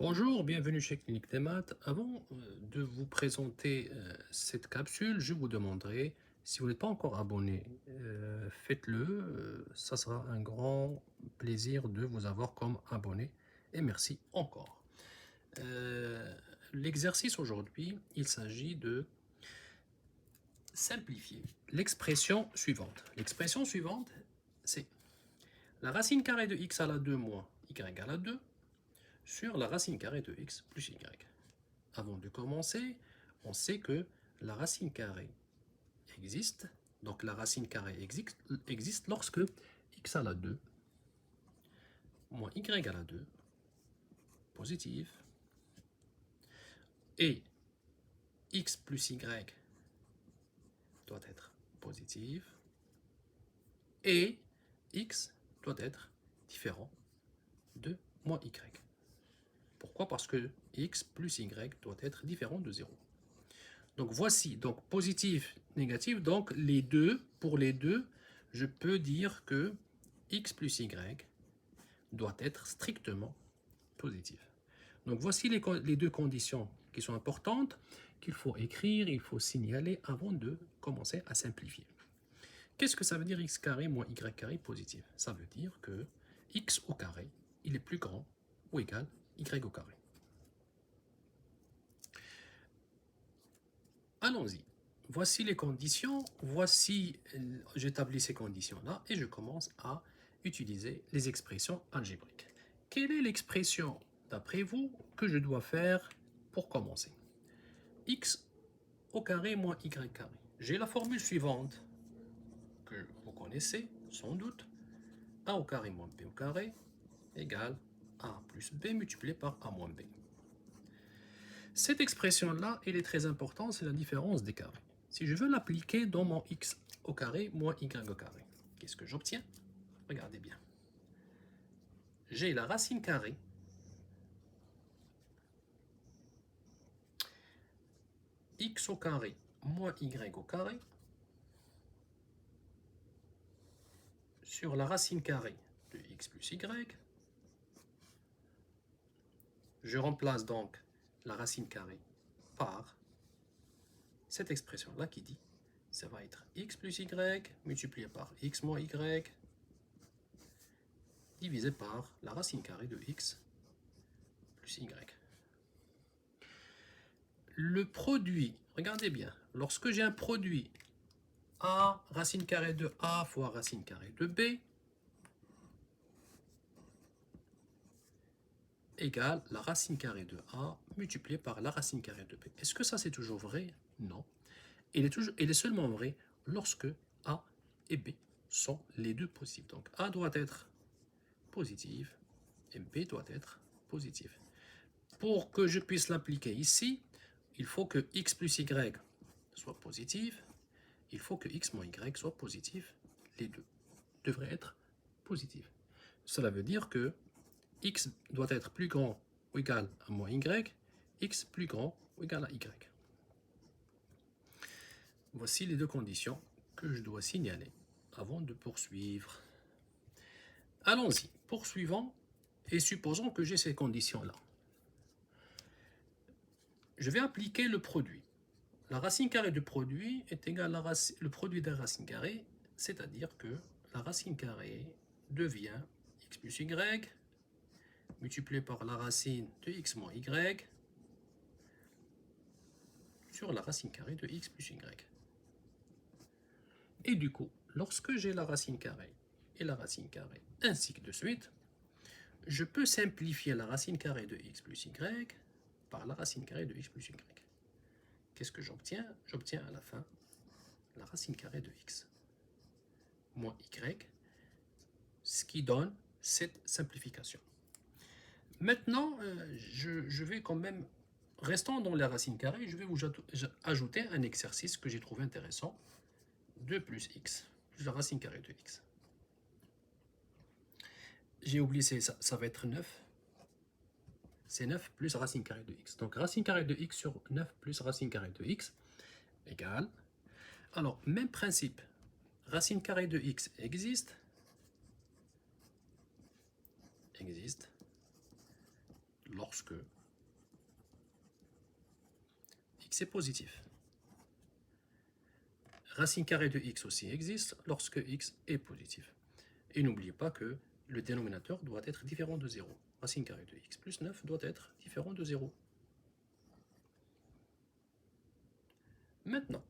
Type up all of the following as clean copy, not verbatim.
Bonjour, bienvenue chez Clinique des Maths. Avant de vous présenter cette capsule, je vous demanderai, si vous n'êtes pas encore abonné, faites-le. Ça sera un grand plaisir de vous avoir comme abonné. Et merci encore. Euh, L'exercice aujourd'hui, il s'agit de simplifier l'expression suivante. L'expression suivante, c'est la racine carrée de x à la 2 moins y à la 2 sur la racine carrée de x plus y. Avant de commencer, on sait que la racine carrée existe. Donc la racine carrée existe lorsque x à la 2 moins y à la 2 positif et x plus y doit être positif et x doit être différent de moins y. Pourquoi? Parce que x plus y doit être différent de 0. Donc voici, donc positif, négatif, donc les deux, pour les deux, je peux dire que x plus y doit être strictement positif. Donc voici les deux conditions qui sont importantes, qu'il faut écrire, il faut signaler avant de commencer à simplifier. Qu'est-ce que ça veut dire x carré moins y carré positif? Ça veut dire que x au carré, il est plus grand ou égal y au carré. Allons-y. Voici les conditions, voici, j'établis ces conditions-là et je commence à utiliser les expressions algébriques. Quelle est l'expression, d'après vous, que je dois faire pour commencer? X au carré moins y carré. J'ai la formule suivante que vous connaissez sans doute. A au carré moins b au carré égale a plus b multiplié par a moins b. Cette expression-là, elle est très importante, c'est la différence des carrés. Si je veux l'appliquer dans mon x au carré moins y au carré, qu'est-ce que j'obtiens? Regardez bien. J'ai la racine carrée x au carré moins y au carré sur la racine carrée de x plus y. Je remplace donc la racine carrée par cette expression-là qui dit ça va être x plus y multiplié par x moins y divisé par la racine carrée de x plus y. Le produit, regardez bien, lorsque j'ai un produit a racine carrée de a fois racine carrée de b égale la racine carrée de a multiplié par la racine carrée de b. Est-ce que ça c'est toujours vrai? Non. Il est seulement vrai lorsque a et b sont les deux positifs. Donc a doit être positif et b doit être positif. Pour que je puisse l'appliquer ici, il faut que x plus y soit positif, il faut que x moins y soit positif. Les deux devraient être positifs. Cela veut dire que x doit être plus grand ou égal à moins y, x plus grand ou égal à y. Voici les deux conditions que je dois signaler avant de poursuivre. Allons-y, poursuivons et supposons que j'ai ces conditions-là. Je vais appliquer le produit. La racine carrée du produit est égale à le produit des racines carrées, c'est-à-dire que la racine carrée devient x plus y multiplié par la racine de x moins y sur la racine carrée de x plus y. Et du coup, lorsque j'ai la racine carrée et la racine carrée ainsi que de suite, je peux simplifier la racine carrée de x plus y par la racine carrée de x plus y. Qu'est-ce que j'obtiens? J'obtiens à la fin la racine carrée de x moins y, ce qui donne cette simplification. Maintenant, je vais quand même, restant dans la racine carrée, je vais vous ajouter un exercice que j'ai trouvé intéressant. 2 plus x, plus la racine carrée de x. J'ai oublié, ça va être 9. C'est 9 plus racine carrée de x. Donc racine carrée de x sur 9 plus racine carrée de x égale. Alors, même principe. Racine carrée de x existe. lorsque x est positif. Racine carrée de x aussi existe lorsque x est positif. Et n'oubliez pas que le dénominateur doit être différent de 0. Racine carrée de x plus 9 doit être différent de 0. Maintenant,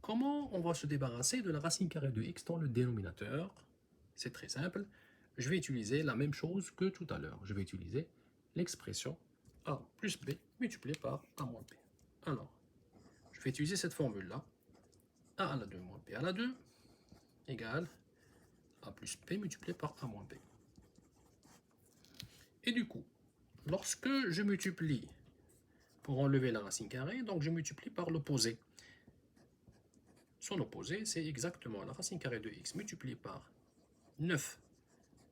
comment on va se débarrasser de la racine carrée de x dans le dénominateur? C'est très simple. Je vais utiliser la même chose que tout à l'heure. Je vais utiliser l'expression a plus b multiplié par a moins b. Alors, je vais utiliser cette formule-là. a à la 2 moins b à la 2 égale a plus b multiplié par a moins b. Et du coup, lorsque je multiplie pour enlever la racine carrée, donc je multiplie par l'opposé. Son opposé, c'est exactement la racine carrée de x multipliée par 9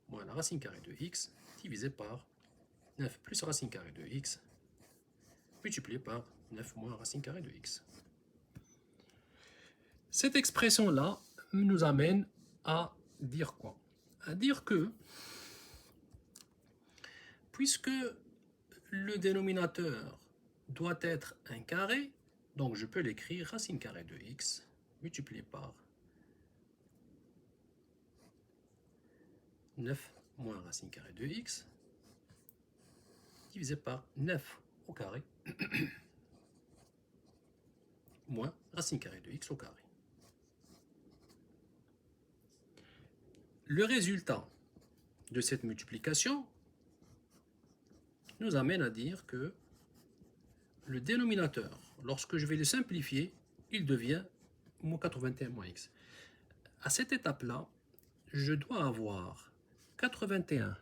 moins la racine carrée de x divisé par 9 plus racine carrée de x multiplié par 9 moins racine carrée de x. Cette expression-là nous amène à dire quoi? À dire que, puisque le dénominateur doit être un carré, donc je peux l'écrire racine carrée de x multiplié par 9 moins racine carrée de x divisé par 9 au carré moins racine carrée de x au carré. Le résultat de cette multiplication nous amène à dire que le dénominateur, lorsque je vais le simplifier, il devient moins 81 moins x. À cette étape-là, je dois avoir 81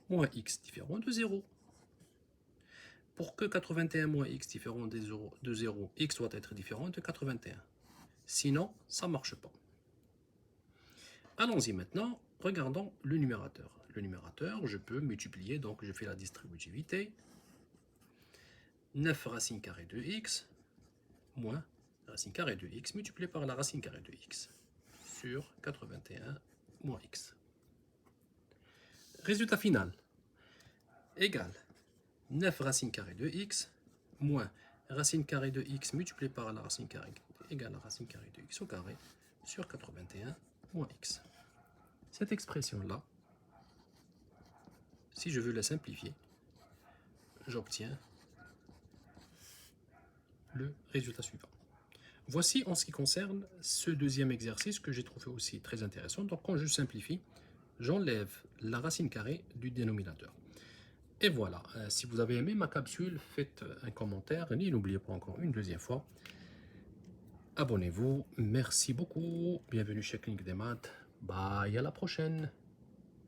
moins x différent de 0. Pour que 81 moins x différent de 0, x doit être différent de 81. Sinon, ça ne marche pas. Allons-y maintenant, regardons le numérateur. Le numérateur, je peux multiplier, donc je fais la distributivité. 9 racine carrée de x moins la racine carrée de x multiplié par la racine carrée de x sur 81 moins x. Résultat final égale 9 racine carrée de x moins racine carrée de x multiplié par la racine carrée égale la racine carrée de x au carré sur 81 moins x. Cette expression-là, si je veux la simplifier, j'obtiens le résultat suivant. Voici en ce qui concerne ce deuxième exercice que j'ai trouvé aussi très intéressant. Donc quand je simplifie, j'enlève la racine carrée du dénominateur. Et voilà, si vous avez aimé ma capsule, faites un commentaire et n'oubliez pas encore une deuxième fois, abonnez-vous. Merci beaucoup, bienvenue chez Clinique des Maths. Bye, à la prochaine.